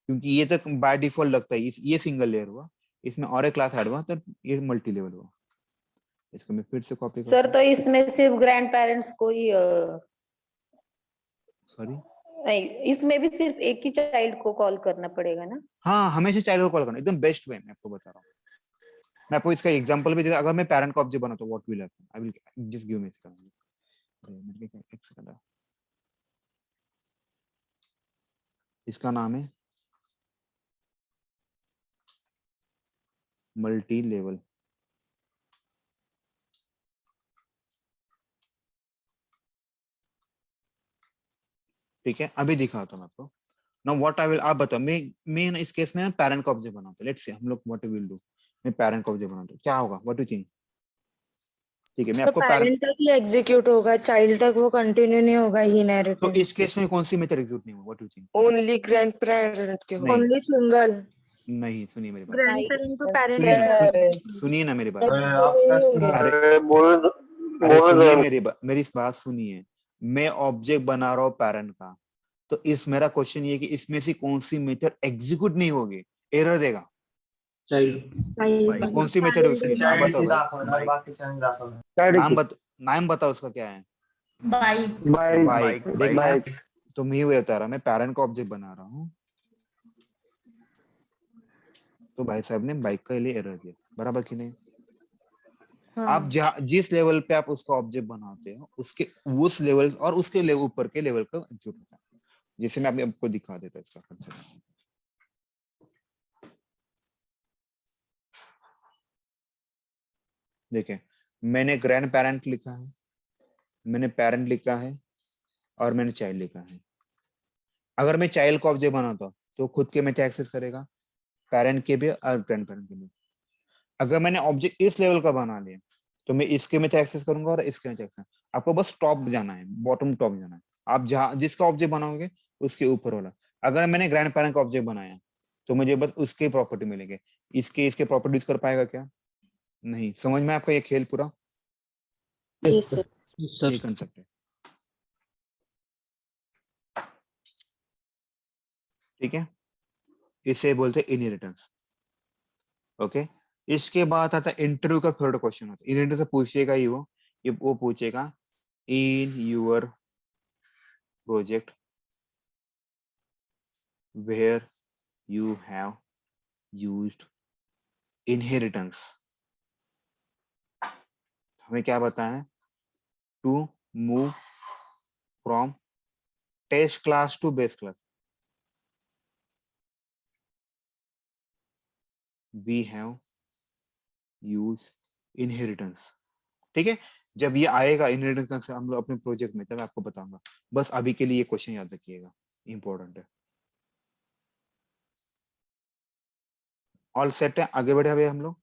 A: क्योंकि ये तो बाय डिफॉल्ट लगता है, ये सिंगल लेयर हुआ, इसमें और एक क्लास ऐड हुआ तो ये मल्टी लेवल हुआ। इसको मैं फिर से कॉपी
B: सर
A: करता
B: तो इसमें सिर्फ ग्रैंड पेरेंट्स को ही
A: हूँ, सॉरी,
B: नहीं, इसमें भी सिर्फ एक ही चाइल्ड को कॉल करना पड़ेगा ना?
A: हाँ हमेशा चाइल्ड को कॉल करना, एकदम बेस्ट वे, मैं आपको बता रहा हूँ। मैं आपको इसका एग्जांपल भी दे, अगर मैं पेरेंट को ऑब्जेक्ट बनाता हूँ, what will happen, I will just give me एक सेकंड, इसका नाम है मल्टी लेवल। ठीक है, अभी दिखाता हूँ आपको। नाउ व्हाट आई विल, आप बताओ, मैं ना इस केस में पेरेंट का ऑब्जेक्ट बनाता हूँ, लेट्स से हम लोग व्हाट विल डू, मैं पेरेंट का ऑब्जेक्ट बनाता हूँ, क्या होगा, व्हाट डू यू थिंक? ठीक है, मैं
H: तो
A: आपको
H: पेरेंट तक ही एग्जीक्यूट होगा, चाइल्ड तक वो कंटिन्यू नहीं होगा
A: तो
H: इनहेरिटेंस।
A: इस केस में कौन सी मेथड एग्जीक्यूट नहीं होगा? What do you think?
H: Only grand parent के हो।
A: नहीं
H: ओनली सिंगल
A: नहीं, सुनिए मेरी बात,
H: ग्रैंड पेरेंट तो
A: सुनिए
H: पेरेंट
A: सुनिए ना मेरी बात।
H: होंगे।
A: अरे
I: बोल
A: अरे
I: बोल
A: सुनिए मेरी इस बात सुनिए। मैं ऑब्जेक्ट बना रहा हूँ पेरेंट का, तो इस मेरा क्वेश्चन ये है कि इसमें से कौन सी मेथड एग्जीक्यूट नहीं होगी, एरर देगा?
E: चाइल्ड
A: कौन सी मेथड है उसकी? नाम बताओ भाई, नाम बताओ उसका क्या है? बाइक। देख मैं तो मैं वही बता रहा, मैं पेरेंट का ऑब्जेक्ट बना रहा हूँ, तो भाई साहब ने बाइक का लिए एरर दिया, बराबर कि नहीं? आप जिस लेवल पे आप उसका ऑब्जेक्ट बनाते हो, उसके उस लेवल और उसके लेवल ऊपर के लेवल का एग्जीक्यूट होता है। जैसे मैं आपको दिखा देता हूं इसका कंसेप्ट। देखिए, मैंने ग्रैंड पेरेंट लिखा है, मैंने पेरेंट लिखा है, और मैंने चाइल्ड लिखा है। अगर मैं चाइल्ड को ऑब्जेक्ट बनाता हूं तो खुद के में क्या एक्सेस करेगा? पेरेंट के भी और ग्रैंड पेरेंट के भी। अगर मैंने ऑब्जेक्ट इस लेवल का बना लिया तो मैं इसके में एक्सेस करूंगा और इसके में एक्सेस। आपको बस टॉप जाना है, बॉटम टॉप जाना है। आप जहां जिसका ऑब्जेक्ट बनाओगे उसके ऊपर वाला। अगर मैंने ग्रैंड पेरेंट का ऑब्जेक्ट बनाया तो मुझे बस उसके प्रॉपर्टी मिलेंगे, इसके प्रॉपर्टीज कर पाएगा क्या? नहीं। समझ में आपका ये खेल पूरा?
E: Yes sir.
A: ये कंसेप्ट है, ठीक है? इसे बोलते हैं इनहेरिटेंस। ओके, इसके बाद आता है इंटरव्यू का थर्ड क्वेश्चन होता है। इनहेरिटेंस से पूछेगा ही वो पूछेगा in your project where you have used inheritance, हमें क्या बताना है? To move from test class to base class, we have use inheritance. ठीक है, जब ये आएगा इनहेरिटेंस हम लोग अपने प्रोजेक्ट में, तब मैं आपको बताऊंगा। बस अभी के लिए ये क्वेश्चन याद रखिएगा, इंपॉर्टेंट है। ऑल सेट है, आगे बढ़े अभी हम लोग।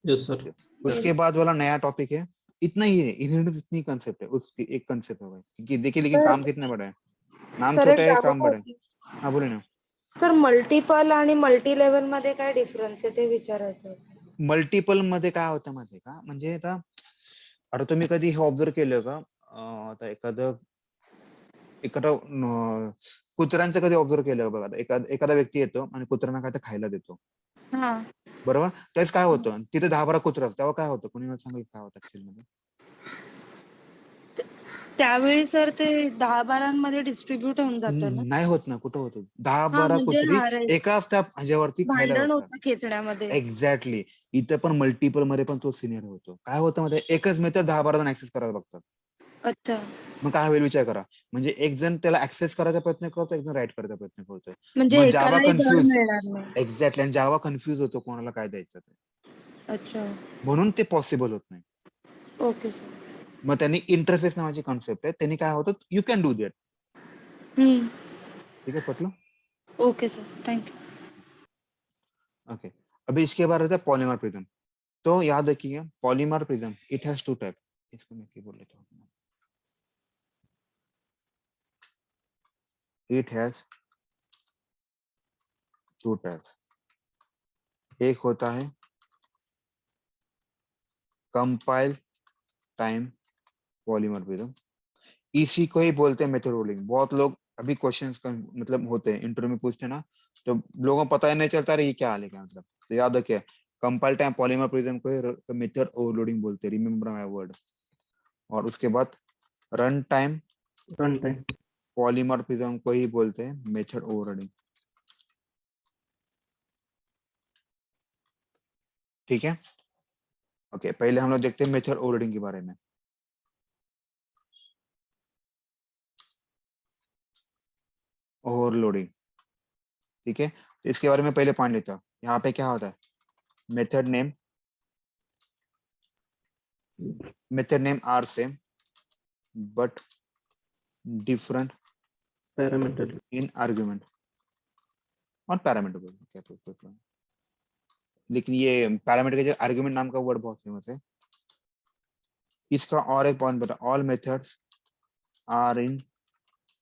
E: Yes sir.
A: उसके बाद वाला नया टॉपिक है, इतना ही है इनहेरिटेंस, इतनी कंसेप्ट है, उसकी एक कंसेप्ट होगा। क्योंकि देखिए, लेकिन काम कितना बड़ा है, नाम
H: सर एक
A: छोटा है, काम
H: डाऊट
A: बड़ा है।
H: होती
A: हाँ बोले ना।
H: सर, मल्टिपल आणि मल्टी लेवल मध्ये काय डिफरन्स आहे ते विचारायचं होतं.
A: मल्टिपल मध्ये काय होतं माहिती आहे का? म्हणजे आता तुम्ही कधी हे ऑब्झर्व केलं का? आता एखादा कुत्र्यांचं कधी ऑब्झर्व केलं बघा? एखादा व्यक्ती येतो आणि कुत्र्यांना काय तर खायला देतो,
H: हा.
A: बरोबर? त्यावेळेस काय होतं, तिथे 10-12 कुत्रे असतात, तेव्हा काय होतं? कोणी मला सांगा काय होतं ऍक्च्युअली मध्ये?
H: त्यावेळी सर ते 10-12 मध्ये डिस्ट्रीब्यूट होऊन जातं ना.
A: नाही होत ना, कुठं होतं?
H: हा
A: 10-12
H: म्हणजे
A: कुत्री
H: अरे
A: एकाच त्या ह्याच्यावरती खायला
H: भांडण
A: बघतात.
H: होतं खेचण्यामध्ये.
A: एक्झॅक्टली. इथे पण मल्टिपल मध्ये पण तो सिनियर होतो. काय होतं मध्ये एकच मेथड 10-12 जण ऍक्सेस करायला बघतात.
H: अच्छा,
A: मग काय होईल विचार करा. म्हणजे एक जण त्याला ऍक्सेस करायचा प्रयत्न करतो, एक जण राईट करायचा प्रयत्न करतोय.
H: म्हणजे
A: मग जावा
H: एकालाही धड
A: कन्फ्यूज,
H: मिळणार नाही.
A: एक्झॅक्टली, आणि जावा कन्फ्यूज होतो कोणाला काय द्यायचं ते.
H: अच्छा,
A: म्हणून ते पॉसिबल होत नाही.
H: Okay sir.
A: मग त्यांनी इंटरफेस नावाची कॉन्सेप्ट आहे, त्यांनी काय होतं, यू कॅन डू दॅट. ठीक है, पटलो?
H: Okay sir, thank you.
A: Okay, अभी इसके बाद रहता है पॉलीमर प्रिज्म। तो याद रखिए, polymorphism it has two type. इसको मैं क्या बोल लेता हूँ, इट हैज टू टाइप्स। एक होता है कंपाइल टाइम पॉलीमर प्रिज्म, इसी को ही बोलते हैं मेथड रोलिंग। बहुत लोग अभी क्वेश्चंस मतलब होते हैं इंटरव्यू में पूछते हैं ना, तो लोगों को पता ही नहीं चलता ये क्या लिखा मतलब। तो याद रखिए, कंपाइल टाइम पॉलीमर प्रिज्म को मेथड ओवरलोडिंग बोलते हैं, रिमेंबर माय वर्ड। और उसके बाद रन टाइम पॉलीमर प्रिज्म को ही बोलते हैं मेथड ओवरलोडिंग। ठीक है, ओके, पहले हम लोग देखते हैं मेथड ओवरलोडिंग के बारे में। ओवरलोडिंग, ठीक है, तो इसके बारे में पहले पॉइंट लेता हूँ। यहाँ पे क्या होता है, method name are same but different
E: parameter
A: in argument और पैरामीटर। लेकिन ये पैरामीटर के जो आर्गुमेंट नाम का वर्ड बहुत फेमस है। इसका और एक पॉइंट बता, all methods are in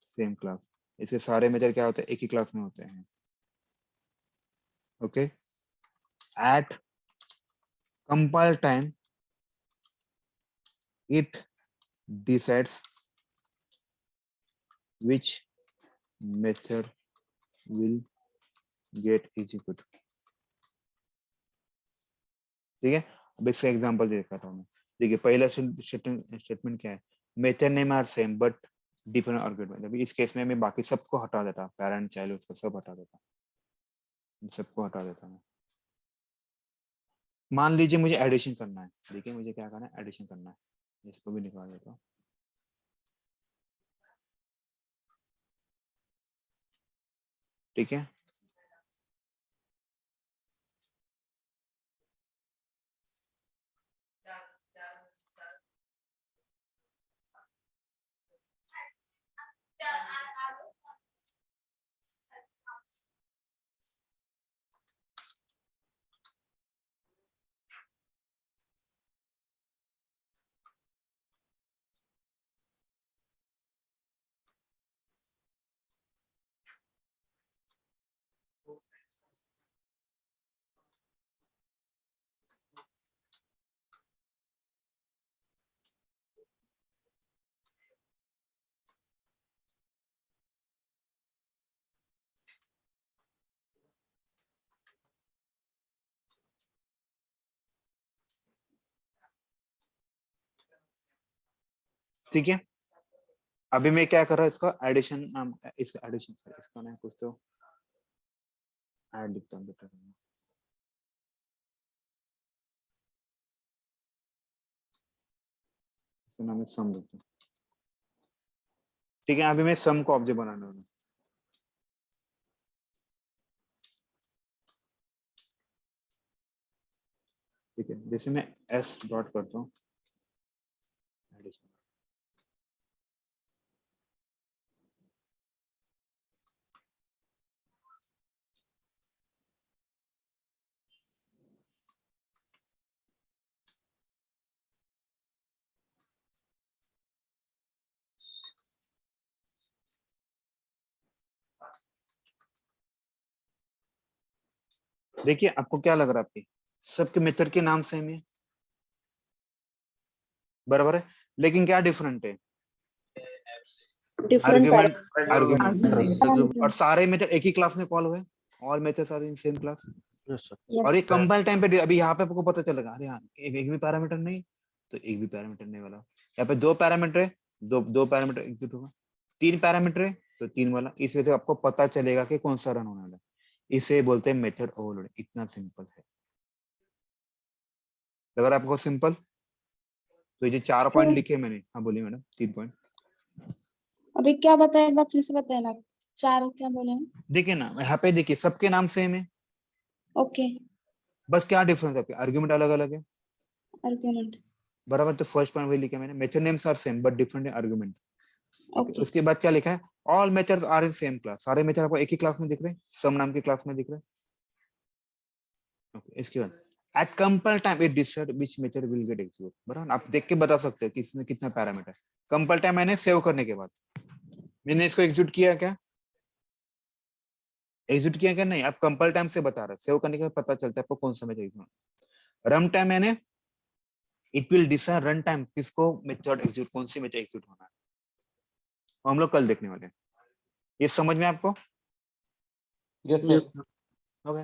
A: same class. इसके सारे मेथड क्या होते हैं, एक ही क्लास में होते हैं। Okay, eight compile time it decides which method will get executed। ठीक है, अब इससे एग्जांपल देता हूं मैं। देखिए पहला स्टेटमेंट क्या है, method name are same but different argument. अभी इस केस में मैं बाकी सबको हटा देता, पेरेंट चाइल्ड उसको सब हटा देता, सबको हटा देता मैं। मान लीजिए मुझे एडिशन करना है, देखिए मुझे क्या करना है, एडिशन करना है, इसको भी निकाल देता हूँ। ठीक है, ठीक है। अभी मैं क्या कर रहा हूँ, इसका एडिशन नाम, इसका एडिशन, इसका नाम कुछ तो ऐड लिखता हूँ बेटा, इसका नाम सम लिखता हूँ। ठीक है, अभी मैं सम को ऑब्जेक्ट बनाने वाला हूँ। ठीक है, जैसे मैं एस डॉट करता हूँ, एडिशन, देखिए आपको क्या लग रहा है, आपके सबके मेथड के नाम सेम है, बराबर है, लेकिन क्या डिफरेंट है, आर्गुमेंट, आर्गुमेंट, और सारे मेथड एक ही क्लास में कॉल हुए, all methods are in same class.
D: Yes sir.
A: और ये
G: यस
A: कंपाइल टाइम पे अभी यहाँ पे आपको पता चलेगा, अरे हाँ एक भी पैरामीटर नहीं तो एक भी पैरामीटर नहीं वाला, यहाँ पे दो पैरामीटर है, दो पैरामीटर एग्जीक्यूट होगा, तीन पैरामीटर है तो तीन वाला, इस वजह से आपको पता चलेगा कि कौन सा रन होने वाला है। इसे बोलते हैं मेथड ओवरलोड। इतना सिंपल है। अगर आपको सिंपल, तो ये जो 4 पॉइंट लिखे मैंने, हाँ बोलिए मैडम, 3 पॉइंट।
G: अभी क्या बताया, एक बार फिर से बताना, 4 क्या बोले हैं?
A: देखिए ना यहाँ पे, देखिए सबके नाम सेम है,
G: ओके,
A: बस क्या डिफरेंस है, आपके आर्गुमेंट अलग अलग है,
G: आर्गुमेंट,
A: बराबर। तो फर्स्ट पॉइंट वही लिखा मैंने, method names are same but different argument.
G: Okay,
A: उसके बाद क्या लिखा है, all methods are in same class. सारे मेथड आपको एक ही क्लास में दिख रहे हैं, सम नाम की क्लास में दिख रहे हैं। ओके, इसके बाद eight compile time it decide which method will get execute, बराबर। आप देख के बता सकते हो कि इसमें कितना पैरामीटर। कंपाइल टाइम मैंने सेव करने के बाद मैंने इसको एग्जीक्यूट किया क्या, एग्जीक्यूट किया क्या नहीं, आप कंपाइल टाइम से बता रहे, सेव करने के बाद पता चलता है आपको कौन सा मेथड एग्जीक्यूट। रन टाइम मैंने, it will decide run time किसको मेथड एग्जीक्यूट, कौन सी मेथड एग्जीक्यूट होना है, हम लोग कल देखने वाले हैं। ये समझ में आपको?
F: Yes sir.
A: ओके,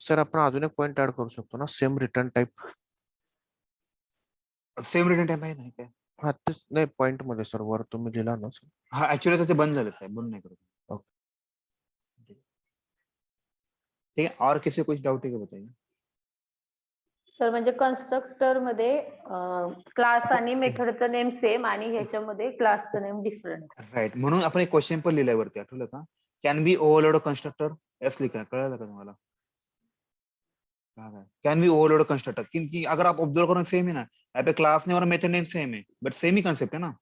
D: सर आपण अजून एक पॉइंट ऍड करू शकतो ना, same return type.
A: Same return time आहे नाही काय?
D: हा तेच नाही पॉइंट मध्ये सर, वर तुम्ही दिला ना सर।
A: हा ऍक्च्युअली ते बंद झालं आहे, बंद नाही करत। ठीक है, और किसी को कुछ डाउट है क्या बताइए?
B: सर म्हणजे कन्स्ट्रक्टर मध्ये क्लास आणि मेथडचं नेम सेम आणि ह्याच्यामध्ये क्लासचं नेम डिफरंट.
A: राइट, म्हणून आपण एक क्वेश्चन पण लिहिलाय वरती, आठवलं का? Can be overload constructor, S लिखा, कळलं का तुम्हाला? कैन बी ओवरलोड कंस्ट्रक्टर, क्योंकि अगर आप ऑब्जर्व करो सेम ही ना, यहाँ पे क्लास नेम और मेथड नेम सेम है, बट सेम ही कंसेप्ट है ना।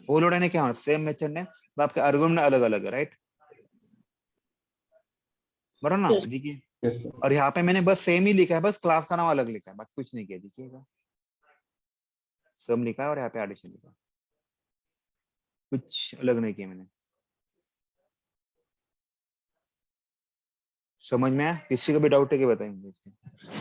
A: ओवरलोड है क्या, सेम मेथड नेम, आपके आर्गुमेंट अलग अलग है, राइट, बराबर ना। देखिए
F: Yes, sir.
A: और यहाँ पे मैंने बस सेम ही लिखा है, बस क्लास का नाम अलग लिखा है, बाकी कुछ नहीं किया। देखिएगा सम लिखा है और यहाँ पे एडिशन लिखा है, कुछ अलग नहीं किया मैंने। समझ में आया? किसी को भी डाउट है कि बताएंगे।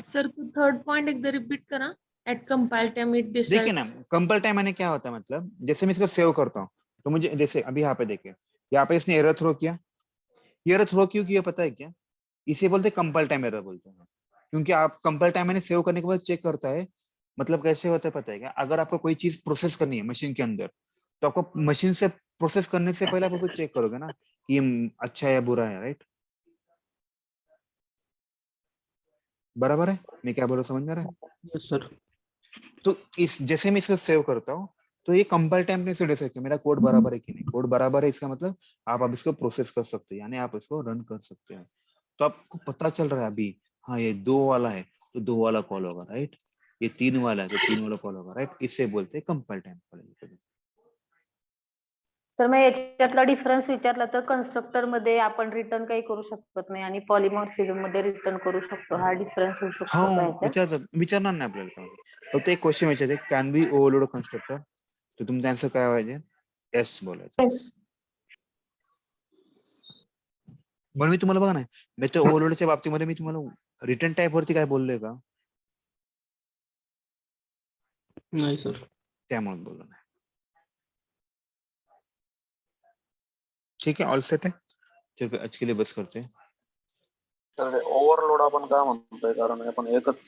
J: सर तू थर्ड पॉइंट एकदा रिपीट करा. ऍट कंपाइल टाइम इट
A: देखिए ना, कंपल टाइम मैंने क्या होता है, मतलब जैसे मैं इसको सेव करता हूँ तो मुझे, जैसे अभी यहाँ पे देखिए, यहाँ पे इसने एरर थ्रो किया। ये एरर थ्रो क्यों किया पता है क्या? इसे बोलते हैं कंपल टाइम एरर बोलते हैं, क्योंकि आप कंपल टाइम मैंने सेव करने के बाद चेक करता है। मतलब कैसे होता है पता है क्या? अगर आपको कोई चीज प्रोसेस करनी है मशीन के अंदर, तो आपको मशीन से प्रोसेस करने से पहले आप उसको चेक करोगे ना कि ये अच्छा है या बुरा है, राइट? बराबर है, मैं क्या बोल रहा हूँ, समझ में आ रहा है?
E: Yes sir.
A: तो इस जैसे मैं इसको सेव करता हूँ तो ये कंपाइल टाइम ने से देख सकते मेरा कोड बराबर है कि नहीं। कोड बराबर है इसका मतलब आप अब इसको प्रोसेस कर सकते हो, यानी आप इसको रन कर सकते हो। तो आपको पता चल रहा है अभी, हाँ ये 2 वाला है तो 2 वाला कॉल होगा, राइट? ये 3 वाला है तो 3 वाला कॉल होगा, राइट? इसे बोलते हैं कंपाइल टाइम कॉल।
B: तर मग याच्यातला डिफरन्स विचारला तर कन्स्ट्रक्टर मध्ये आपण रिटर्न काही करू शकत नाही आणि पॉलिमॉर्फिझम मध्ये रिटर्न करू शकतो. हा डिफरन्स होऊ शकतो का याच्यात?
A: विचारणार नाही आपल्याला, फक्त एक क्वेश्चन विचारते, कॅन बी ओव्हरलोड कन्स्ट्रक्टर, तर तुमचा आन्सर काय पाहिजे? येस बोलायचं.
G: Yes.
A: म्हणून मी तुम्हाला बघा ना, मी तर ओव्हरलोडच्या बाबतीमध्ये मी तुम्हाला रिटर्न टाईप वरती काय बोललोय का?
E: नाही सर.
A: त्यामुळे बोललो नाही. ठीक है, ऑल सेट है, चल आज के लिए बस करते हैं.
F: ओव्हरलोड आपण काय म्हणतोय, कारण आपण एकच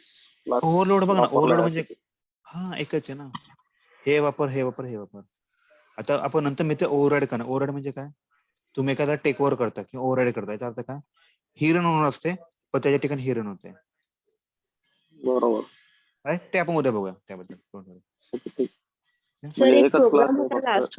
F: क्लास
A: ओव्हरलोड बघा ना, ओव्हरलोड म्हणजे हा एकच आहे ना, हे वापर हे वापर हे वापर. आता आपण नंतर मी ते ओव्हरराइड करणार. ओव्हरराइड म्हणजे काय? तुम्ही एखादा टेक ओव्हर करता किंवा ओव्हरराइड करता, याचा अर्थ काय? ही रन होणार असते पण त्याच्या ठिकाणी ही रन होते,
F: बरोबर.
A: राईट? ते आपण उद्या बघूया त्याबद्दल.
F: म्हणजे एकच क्लास